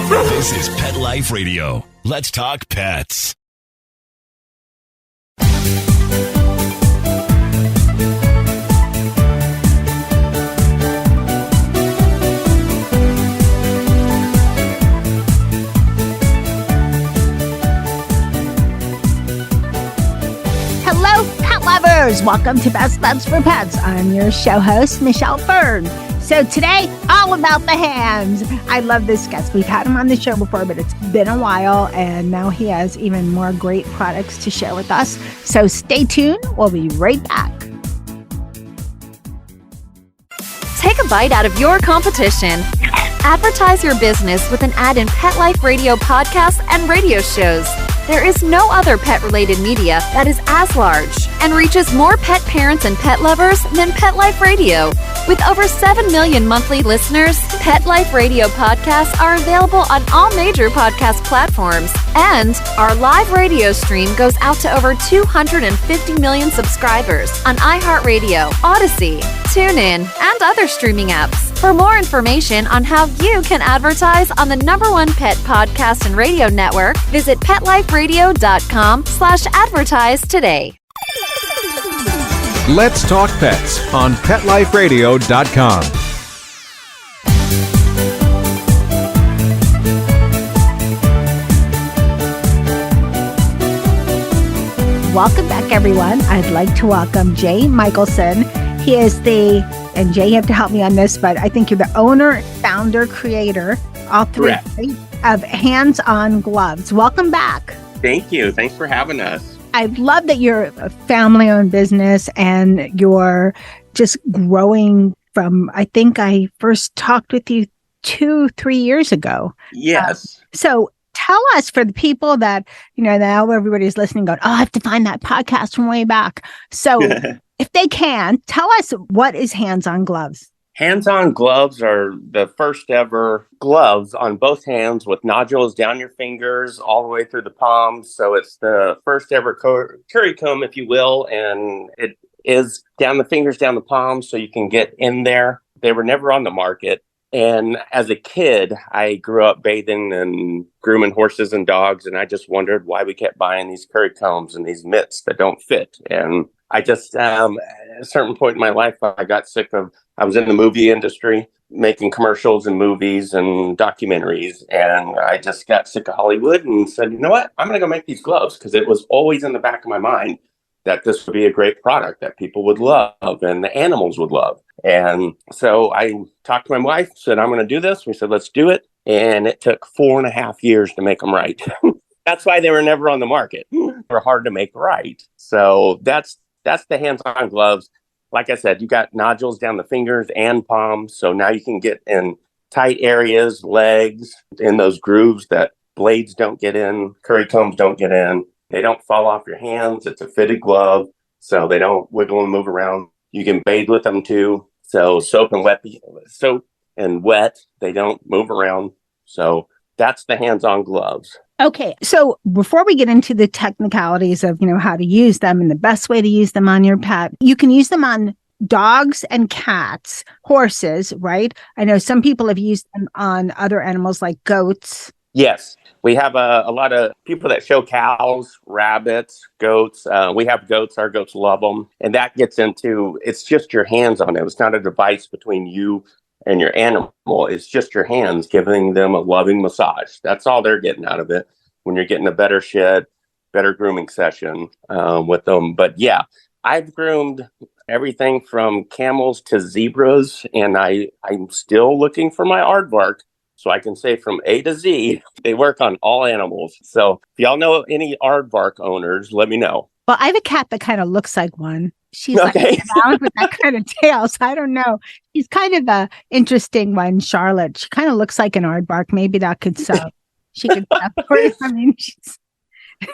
This is Pet Life Radio. Let's talk pets. Hello, pet lovers. Welcome to Best Buds for Pets. I'm your show host, Michelle Fern. So today, all about the hands. I love this guest. We've had him on the show before, but it's been a while, and now he has even more great products to share with us. So stay tuned. We'll be right back. Take a bite out of your competition. Advertise your business with an ad in Pet Life Radio podcasts and radio shows. There is no other pet-related media that is as large and reaches more pet parents and pet lovers than Pet Life Radio. With over 7 million monthly listeners, Pet Life Radio podcasts are available on all major podcast platforms. And our live radio stream goes out to over 250 million subscribers on iHeartRadio, Odyssey, TuneIn, and other streaming apps. For more information on how you can advertise on the #1 pet podcast and radio network, visit PetLifeRadio.com/advertise today. Let's Talk Pets on PetLifeRadio.com. Welcome back, everyone. I'd like to welcome Jay Michaelson. He is and Jay, you have to help me on this, but I think you're the owner, founder, creator, all three, Correct. of HandsOn Gloves. Welcome back. Thank you. Thanks for having us. I love that you're a family-owned business and you're just growing from, I think I first talked with you 2-3 years ago. Yes. So tell us, for the people that, now everybody's listening going, oh, I have to find that podcast from way back. So if they can, tell us, what is HandsOn Gloves? HandsOn Gloves are the first ever gloves on both hands with nodules down your fingers all the way through the palms. So it's the first ever curry comb, if you will, and it is down the fingers, down the palms, so you can get in there. They were never on the market. And as a kid, I grew up bathing and grooming horses and dogs, and I just wondered why we kept buying these curry combs and these mitts that don't fit. And I just, at a certain point in my life, I got sick of, I was in the movie industry, making commercials and movies and documentaries. And I just got sick of Hollywood and said, you know what, I'm going to go make these gloves, because it was always in the back of my mind that this would be a great product that people would love and the animals would love. And so I talked to my wife, said, I'm going to do this. We said, let's do it. And it took 4.5 years to make them right. That's why they were never on the market. They're hard to make right. So that's the HandsOn Gloves. Like I said, you got nodules down the fingers and palms. So now you can get in tight areas, legs, in those grooves that blades don't get in, curry combs don't get in. They don't fall off your hands. It's a fitted glove, so they don't wiggle and move around. You can bathe with them too. So soap and wet, they don't move around. So that's the HandsOn Gloves. Okay, so before we get into the technicalities of, how to use them and the best way to use them on your pet, you can use them on dogs and cats, horses, right? I know some people have used them on other animals like goats. Yes, we have a lot of people that show cows, rabbits, goats. We have goats. Our goats love them. And that gets into, it's just your hands on it. It's not a device between you and your animal. It's just your hands giving them a loving massage. That's all they're getting out of it when you're getting a better shed, better grooming session with them. But yeah, I've groomed everything from camels to zebras, and I'm still looking for my aardvark. So I can say from A to Z, they work on all animals. So if y'all know any aardvark owners, let me know. Well, I have a cat that kind of looks like one. She's okay. Like around with that kind of tail. So I don't know. She's kind of a interesting one, Charlotte. She kind of looks like an aardvark. Maybe that could sell. She could sell for it. I mean,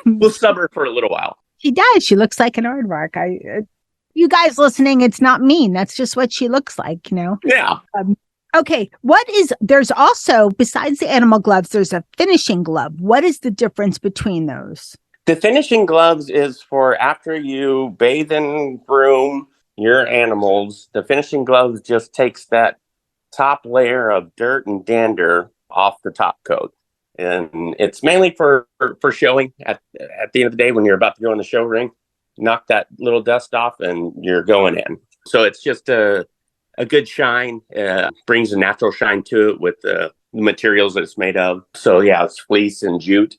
we'll sub her for a little while. She does. She looks like an aardvark. You guys listening, it's not mean. That's just what she looks like, Yeah. Okay, there's also, besides the animal gloves, there's a finishing glove. What is the difference between those? The finishing gloves is for after you bathe and groom your animals. The finishing gloves just takes that top layer of dirt and dander off the top coat. And it's mainly for showing at the end of the day when you're about to go in the show ring, knock that little dust off and you're going in. So it's just a good shine, brings a natural shine to it with the materials that it's made of. So yeah, it's fleece and jute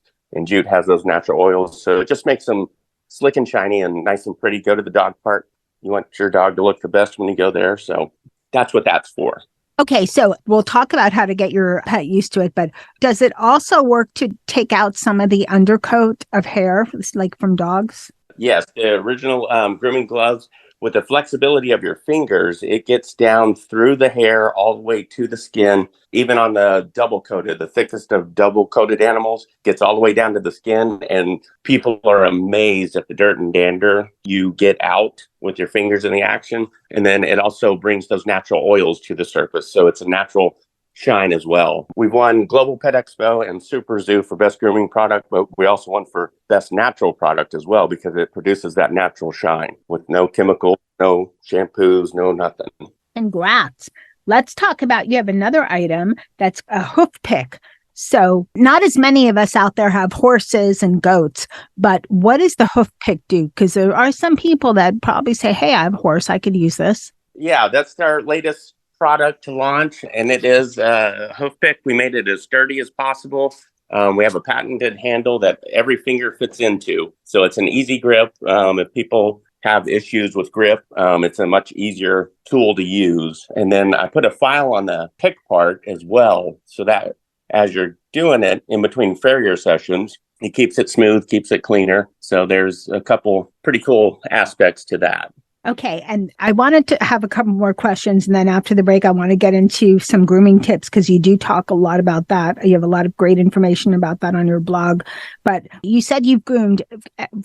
has those natural oils. So it just makes them slick and shiny and nice and pretty. Go to the dog park. You want your dog to look the best when you go there. So that's what that's for. Okay, so we'll talk about how to get your pet used to it, but does it also work to take out some of the undercoat of hair, like from dogs? Yes, the original grooming gloves, with the flexibility of your fingers, it gets down through the hair all the way to the skin. Even on the double coated, the thickest of double coated animals, gets all the way down to the skin. And people are amazed at the dirt and dander you get out with your fingers in the action. And then it also brings those natural oils to the surface. So it's a natural shine as well. We've won Global Pet Expo and Super Zoo for best grooming product, but we also won for best natural product as well because it produces that natural shine with no chemical, no shampoos, no nothing. Congrats. Let's talk about, you have another item that's a hoof pick. So not as many of us out there have horses and goats, but what does the hoof pick do? Because there are some people that probably say, hey, I have a horse, I could use this. Yeah, that's our latest product to launch, and it is a hoof pick. We made it as sturdy as possible. We have a patented handle that every finger fits into, so it's an easy grip. If people have issues with grip, it's a much easier tool to use. And then I put a file on the pick part as well, so that as you're doing it in between farrier sessions, it keeps it smooth, keeps it cleaner. So there's a couple pretty cool aspects to that. Okay. And I wanted to have a couple more questions. And then after the break, I want to get into some grooming tips because you do talk a lot about that. You have a lot of great information about that on your blog. But you said you've groomed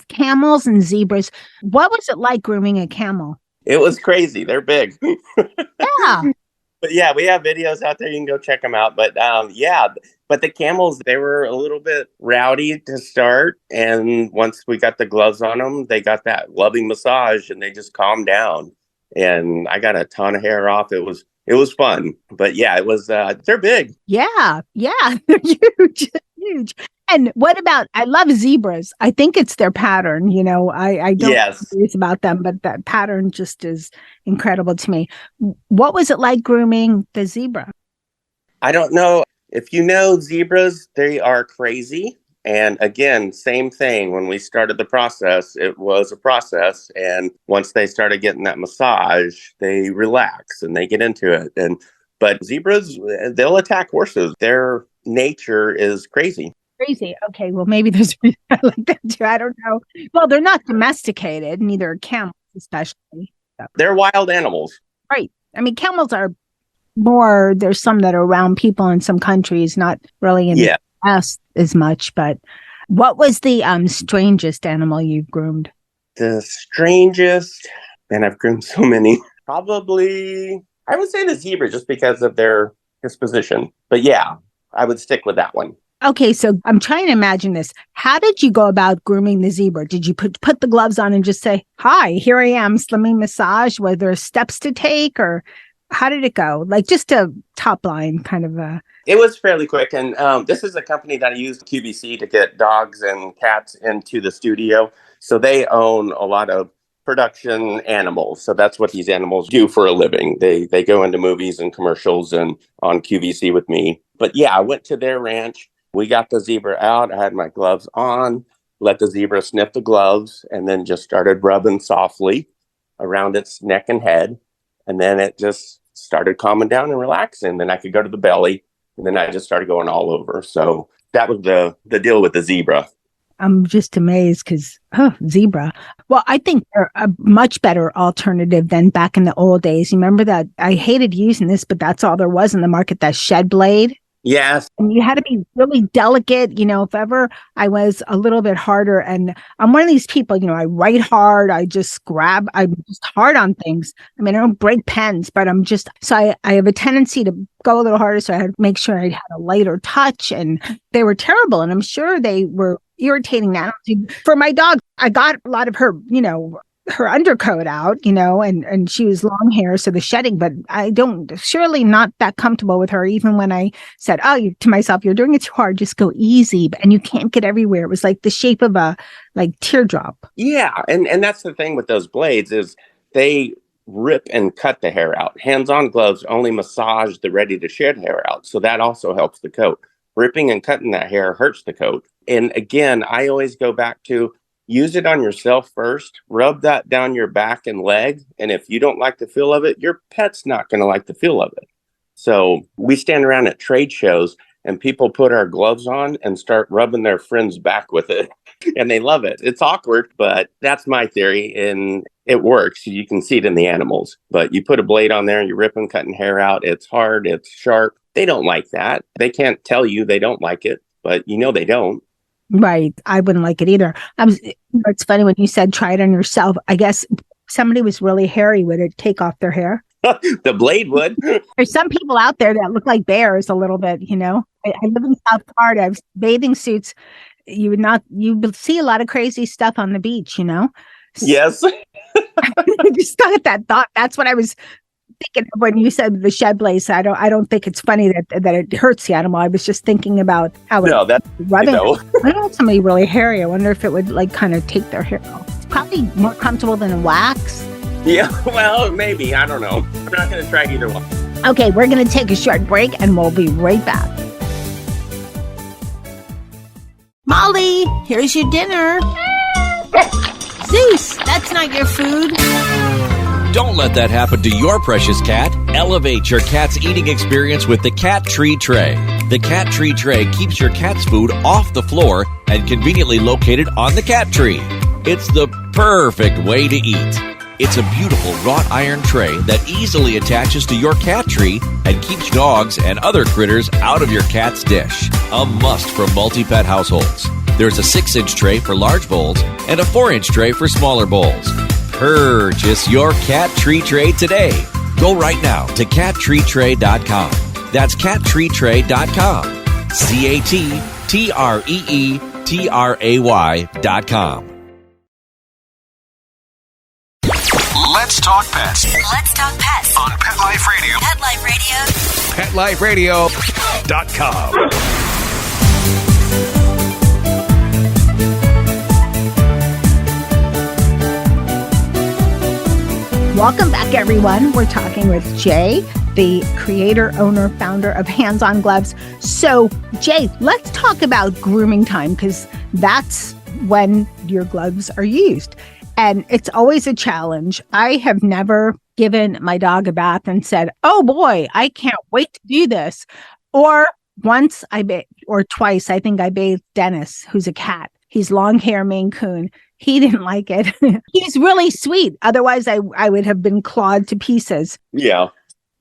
camels and zebras. What was it like grooming a camel? It was crazy. They're big. Yeah. But yeah, we have videos out there. You can go check them out. But yeah, but the camels, they were a little bit rowdy to start. And once we got the gloves on them, they got that loving massage and they just calmed down. And I got a ton of hair off. It was fun. But yeah, it was, they're big. Yeah. Yeah. They're huge. Huge. And what about, I love zebras. I think it's their pattern. You know, I don't know about them, but that pattern just is incredible to me. What was it like grooming the zebra? I don't know. If you know zebras, they are crazy. And again, same thing. When we started the process, it was a process. And once they started getting that massage, they relax and they get into it. But zebras, they'll attack horses. Their nature is crazy. Crazy. Okay, well, maybe there's a reason I like that too. I don't know. Well, they're not domesticated, neither are camels, especially. So. They're wild animals. Right. I mean, camels are more, there's some that are around people in some countries, not really in the US as much. But what was the strangest animal you've groomed? The strangest, and I've groomed so many, probably, I would say the zebra just because of their disposition. But yeah, I would stick with that one. Okay, so I'm trying to imagine this. How did you go about grooming the zebra? Did you put the gloves on and just say, hi, here I am, slimming massage? Were there steps to take or how did it go? Like just a top line kind of a... It was fairly quick. And this is a company that I use, QVC, to get dogs and cats into the studio. So they own a lot of production animals. So that's what these animals do for a living. They go into movies and commercials and on QVC with me. But yeah, I went to their ranch. We got the zebra out. I had my gloves on, let the zebra sniff the gloves, and then just started rubbing softly around its neck and head. And then it just started calming down and relaxing. Then I could go to the belly, and then I just started going all over. So that was the deal with the zebra. I'm just amazed because, zebra. Well, I think they're a much better alternative than back in the old days. You remember that? I hated using this, but that's all there was in the market, that shed blade. Yes. And you had to be really delicate. You know, if ever I was a little bit harder, and I'm one of these people, you know, I write hard. I'm just hard on things. I mean, I don't break pens, but I have a tendency to go a little harder. So I had to make sure I had a lighter touch, and they were terrible. And I'm sure they were irritating animals. For my dog, I got a lot of her, you know, her undercoat out, and she was long hair, so the shedding, but surely not that comfortable with her. Even when I said, to myself, you're doing it too hard, just go easy, and you can't get everywhere. It was like the shape of a teardrop. Yeah. And that's the thing with those blades is they rip and cut the hair out. HandsOn Gloves only massage the ready to shed hair out. So that also helps the coat. Ripping and cutting that hair hurts the coat. And again, I always go back to use it on yourself first, rub that down your back and leg. And if you don't like the feel of it, your pet's not going to like the feel of it. So we stand around at trade shows and people put our gloves on and start rubbing their friend's back with it. And they love it. It's awkward, but that's my theory. And it works. You can see it in the animals. But you put a blade on there and you're ripping, cutting hair out. It's hard. It's sharp. They don't like that. They can't tell you they don't like it, but they don't. Right. I wouldn't like it either. It's funny when you said try it on yourself. I guess somebody was really hairy. Would it take off their hair? The blade would. There's some people out there that look like bears a little bit, I live in South Florida. I have bathing suits. You see a lot of crazy stuff on the beach, Yes. I just got that thought. That's what I was thinking of when you said the shed blades. I don't think it's funny that it hurts the animal. I was just thinking about how that's I don't know, somebody really hairy. I wonder if it would kind of take their hair off. It's probably more comfortable than a wax. Yeah, well, maybe. I don't know. I'm not going to try either one. Okay, we're going to take a short break and we'll be right back. Molly, here's your dinner. Zeus, that's not your food. Don't let that happen to your precious cat. Elevate your cat's eating experience with the Cat Tree Tray. The Cat Tree Tray keeps your cat's food off the floor and conveniently located on the cat tree. It's the perfect way to eat. It's a beautiful wrought iron tray that easily attaches to your cat tree and keeps dogs and other critters out of your cat's dish. A must for multi-pet households. There's a 6-inch tray for large bowls and a 4-inch tray for smaller bowls. Purchase your Cat Tree Tray today. Go right now to cattreetray.com. That's cattreetray.com. cattreetray.com. Let's talk pets. Let's talk pets On Pet Life Radio. Pet Life Radio. PetLifeRadio.com. Welcome back, everyone. We're talking with Jay, the creator, owner, founder of HandsOn Gloves. So, Jay, let's talk about grooming time, because that's when your gloves are used. And it's always a challenge. I have never given my dog a bath and said, oh boy, I can't wait to do this. Or once or twice, I think I bathed Dennis, who's a cat. He's long hair Maine Coon. He didn't like it. He's really sweet. Otherwise, I would have been clawed to pieces. Yeah.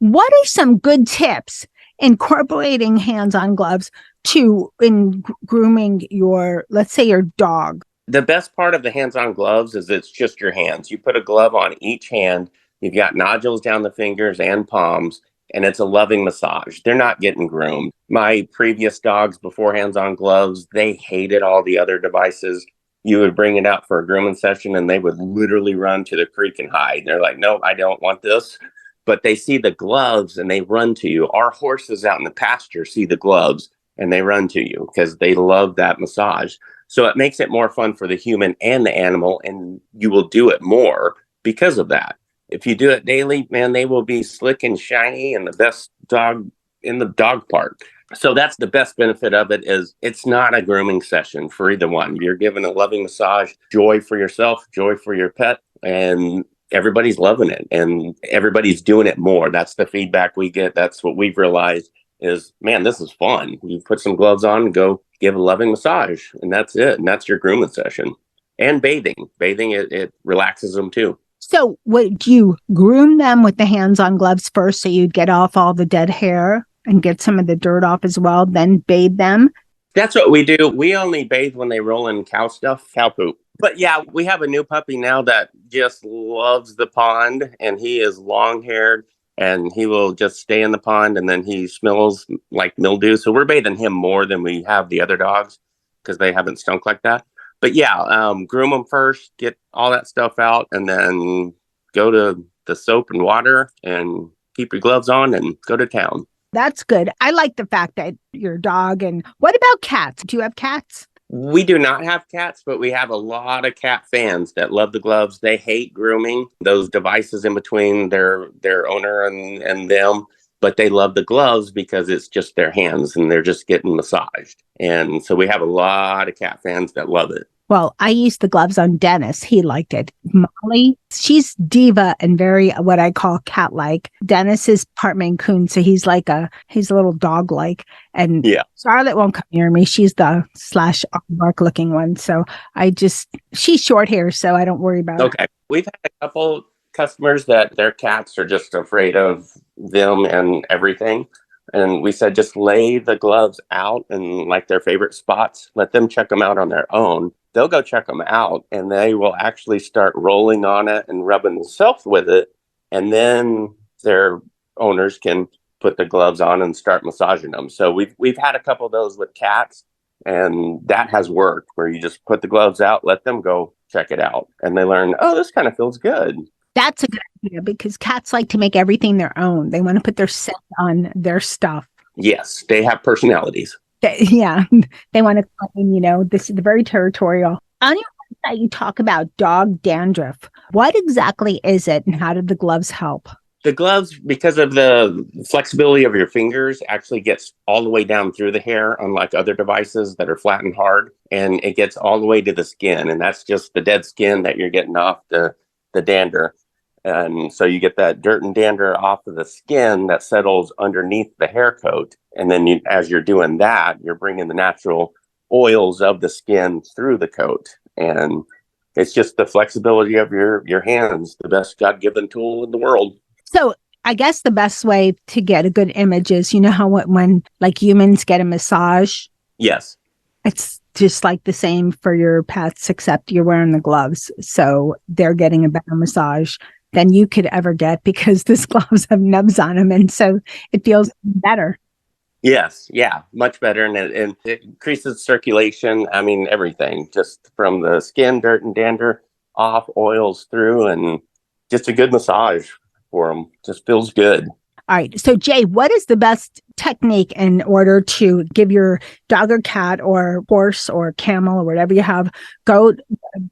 What are some good tips incorporating HandsOn Gloves in grooming let's say your dog? The best part of the HandsOn Gloves is it's just your hands. You put a glove on each hand. You've got nodules down the fingers and palms, and it's a loving massage. They're not getting groomed. My previous dogs before HandsOn Gloves, they hated all the other devices. You would bring it out for a grooming session and they would literally run to the creek and hide. They're like, no, I don't want this. But they see the gloves and they run to you. Our horses out in the pasture see the gloves and they run to you because they love that massage. So it makes it more fun for the human and the animal, and you will do it more because of that. If you do it daily, man, they will be slick and shiny and the best dog in the dog park. So that's the best benefit of it, is it's not a grooming session for either one. You're given a loving massage, joy for yourself, joy for your pet, and everybody's loving it and everybody's doing it more. That's the feedback we get. That's what we've realized is, man, this is fun. You put some gloves on and go give a loving massage, and that's it. And that's your grooming session. And bathing, it relaxes them too. So would you groom them with the HandsOn Gloves first so you'd get off all the dead hair and get some of the dirt off as well, then bathe them? That's what we do. We only bathe when they roll in cow poop. But yeah, we have a new puppy now that just loves the pond, and he is long-haired, and he will just stay in the pond, and then he smells like mildew. So we're bathing him more than we have the other dogs because they haven't stunk like that. But yeah, groom them first, get all that stuff out, and then go to the soap and water and keep your gloves on and go to town. That's good. I like the fact that your dog. And what about cats? Do you have cats? We do not have cats, but we have a lot of cat fans that love the gloves. They hate grooming, those devices in between their owner and them, but they love the gloves because it's just their hands and they're just getting massaged. And so we have a lot of cat fans that love it. Well, I used the gloves on Dennis. He liked it. Molly, she's diva and very what I call cat-like. Dennis is part Maine Coon, so he's a little dog-like. And yeah. Charlotte won't come near me. She's the /bark-looking one. So she's short hair, so I don't worry about it. Okay. We've had a couple customers that their cats are just afraid of them and everything. And we said, just lay the gloves out in like their favorite spots. Let them check them out on their own. They'll go check them out and they will actually start rolling on it and rubbing themselves with it. And then their owners can put the gloves on and start massaging them. So we've had a couple of those with cats, and that has worked where you just put the gloves out, let them go check it out. And they learn, oh, this kind of feels good. That's a good idea because cats like to make everything their own. They want to put their scent on their stuff. Yes, they have personalities. They want to claim, this is very territorial. On your website, you talk about dog dandruff. What exactly is it and how did the gloves help? The gloves, because of the flexibility of your fingers, actually gets all the way down through the hair, unlike other devices that are flat and hard. And it gets all the way to the skin. And that's just the dead skin that you're getting off the dander. And so you get that dirt and dander off of the skin that settles underneath the hair coat. And then as you're doing that, you're bringing the natural oils of the skin through the coat. And it's just the flexibility of your hands, the best God-given tool in the world. So I guess the best way to get a good image is, how when like humans get a massage? Yes. It's just like the same for your pets, except you're wearing the gloves. So they're getting a better massage than you could ever get because these gloves have nubs on them. And so it feels better. Yes. Yeah. Much better. And it increases circulation. I mean, everything just from the skin, dirt and dander off, oils through, and just a good massage for them. Just feels good. All right. So Jay, what is the best technique in order to give your dog or cat or horse or camel or whatever you have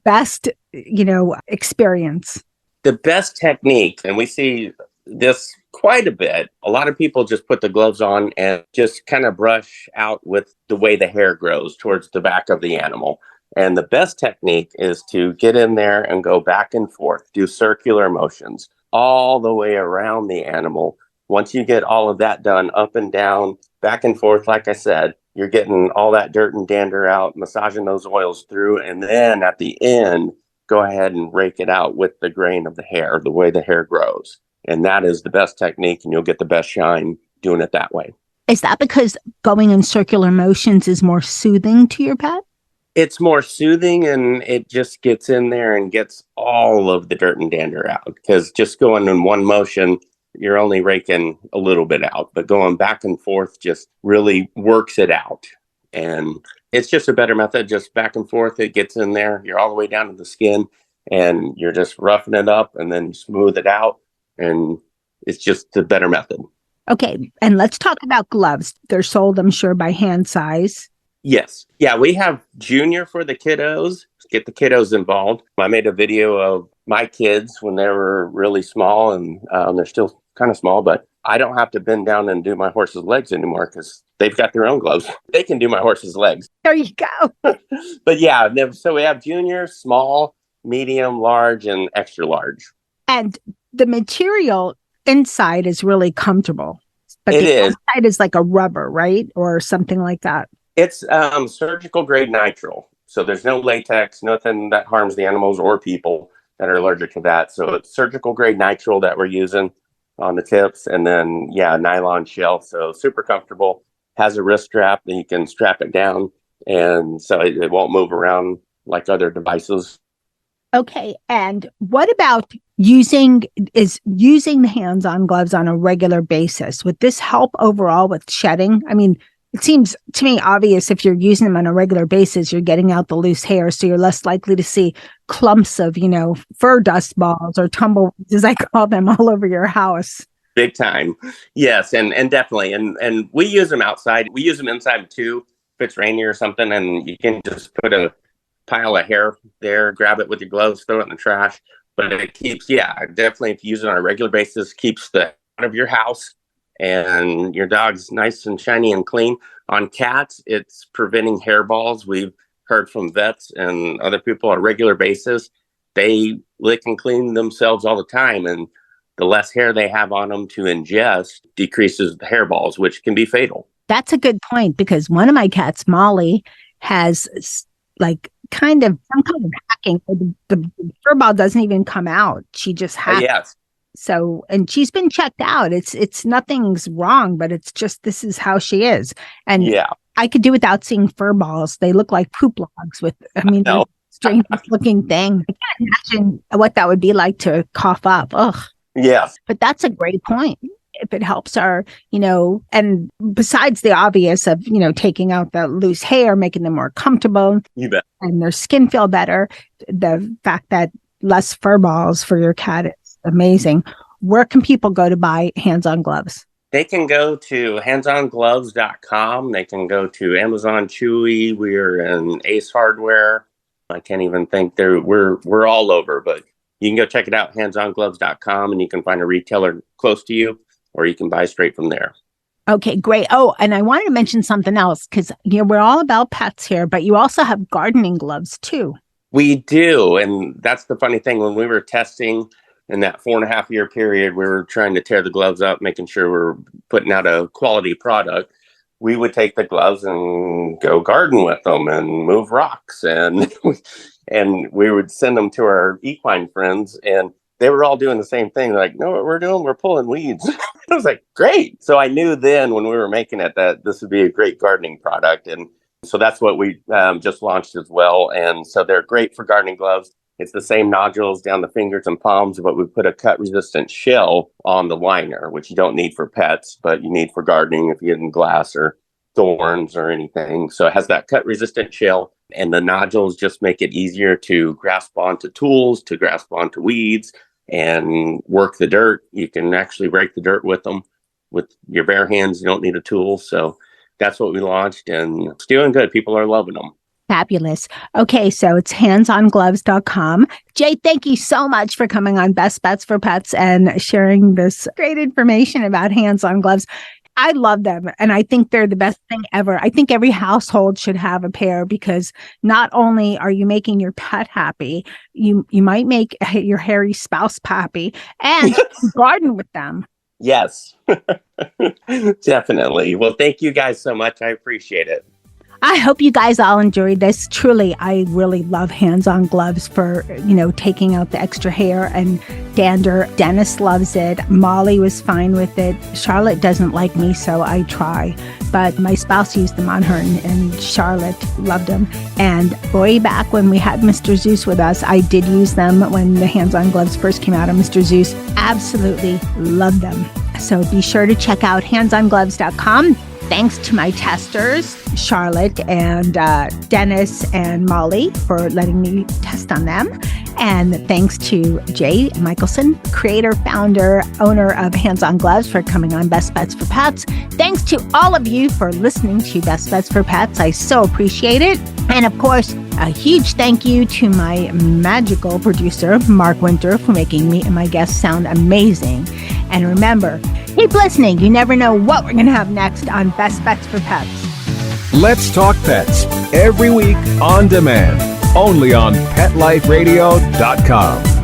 best, experience? The best technique, and we see this quite a bit, a lot of people just put the gloves on and just kind of brush out with the way the hair grows towards the back of the animal. And the best technique is to get in there and go back and forth, do circular motions all the way around the animal. Once you get all of that done, up and down, back and forth, like I said, you're getting all that dirt and dander out, massaging those oils through, and then at the end, go ahead and rake it out with the grain of the hair, the way the hair grows. And that is the best technique, and you'll get the best shine doing it that way. Is that because going in circular motions is more soothing to your pet? It's more soothing, and it just gets in there and gets all of the dirt and dander out. Because just going in one motion, you're only raking a little bit out. But going back and forth just really works it out. And it's just a better method, just back and forth. It gets in there. You're all the way down to the skin, and you're just roughing it up and then smooth it out. And it's just a better method. Okay. And let's talk about gloves. They're sold, I'm sure, by hand size. Yes. Yeah, we have junior for the kiddos. Get the kiddos involved. I made a video of my kids when they were really small, and they're still kind of small, but I don't have to bend down and do my horse's legs anymore because they've got their own gloves. They can do my horse's legs. There you go. But yeah, so we have junior, small, medium, large, and extra large. And the material inside is really comfortable. But it the is. outside is like a rubber, right? Or something like that. It's surgical grade nitrile. So there's no latex, nothing that harms the animals or people that are allergic to that. So it's surgical grade nitrile that we're using on the tips, and then nylon shell, so super comfortable. Has a wrist strap that you can strap it down, and so it won't move around like other devices. Okay, and what about using the HandsOn Gloves on a regular basis? Would this help overall with shedding? I mean, It seems to me obvious if you're using them on a regular basis, you're getting out the loose hair. So you're less likely to see clumps of, fur dust balls or tumbleweeds, as I call them, all over your house. Big time. Yes. And definitely. And we use them outside. We use them inside too. If it's rainy or something, and you can just put a pile of hair there, grab it with your gloves, throw it in the trash. But it keeps, definitely if you use it on a regular basis, keeps the out of your house and your dog's nice and shiny and clean. On cats, it's preventing hairballs. We've heard from vets and other people on a regular basis. They lick and clean themselves all the time, and the less hair they have on them to ingest decreases the hairballs, which can be fatal. That's a good point, because one of my cats, Molly, has some kind of hacking. The fur ball doesn't even come out. She just has. Yes. So, and she's been checked out. It's nothing's wrong, but it's just, this is how she is. And I could do without seeing fur balls. They look like poop logs no. Strangest looking thing. I can't imagine what that would be like to cough up. Ugh. Yes. But that's a great point. If it helps our, and besides the obvious of, taking out the loose hair, making them more comfortable. You bet. And their skin feel better. The fact that less fur balls for your cat is amazing. Where can people go to buy HandsOn Gloves? They can go to HandsOnGloves.com. They can go to Amazon Chewy. We're in Ace Hardware. I can't even think we're all over, but you can go check it out, HandsOnGloves.com, and you can find a retailer close to you, or you can buy straight from there. Okay, great. Oh, and I wanted to mention something else, because we're all about pets here, but you also have gardening gloves too. We do, and that's the funny thing. When we were testing in that 4.5-year period, we were trying to tear the gloves up, making sure we're putting out a quality product. We would take the gloves and go garden with them and move rocks, and we would send them to our equine friends, and they were all doing the same thing. They're like, no, what we're doing, we're pulling weeds. I was like, great. So I knew then when we were making it that this would be a great gardening product. And so that's what we just launched as well. And so they're great for gardening gloves. It's the same nodules down the fingers and palms, but we put a cut-resistant shell on the liner, which you don't need for pets, but you need for gardening if you're getting glass or thorns or anything. So it has that cut-resistant shell, and the nodules just make it easier to grasp onto tools, to grasp onto weeds, and work the dirt. You can actually rake the dirt with them with your bare hands. You don't need a tool. So that's what we launched, and it's doing good. People are loving them. Fabulous. Okay, so it's handsongloves.com. Jay, thank you so much for coming on Best Bets for Pets and sharing this great information about HandsOn Gloves. I love them, and I think they're the best thing ever. I think every household should have a pair, because not only are you making your pet happy, you might make your hairy spouse happy, and you can garden with them. Yes, definitely. Well, thank you guys so much. I appreciate it. I hope you guys all enjoyed this. Truly, I really love HandsOn Gloves for, taking out the extra hair and dander. Dennis loves it. Molly was fine with it. Charlotte doesn't like me, so I try. But my spouse used them on her, and Charlotte loved them. And way back when we had Mr. Zeus with us, I did use them when the HandsOn Gloves first came out, and Mr. Zeus absolutely loved them. So be sure to check out handsongloves.com. Thanks to my testers, Charlotte and Dennis and Molly, for letting me test on them. And thanks to Jay Michaelson, creator, founder, owner of HandsOn Gloves, for coming on Best Bets for Pets. Thanks to all of you for listening to Best Bets for Pets. I so appreciate it. And of course, a huge thank you to my magical producer, Mark Winter, for making me and my guests sound amazing. And remember, keep listening. You never know what we're going to have next on Best Bets for Pets. Let's Talk Pets, every week on demand, only on PetLifeRadio.com.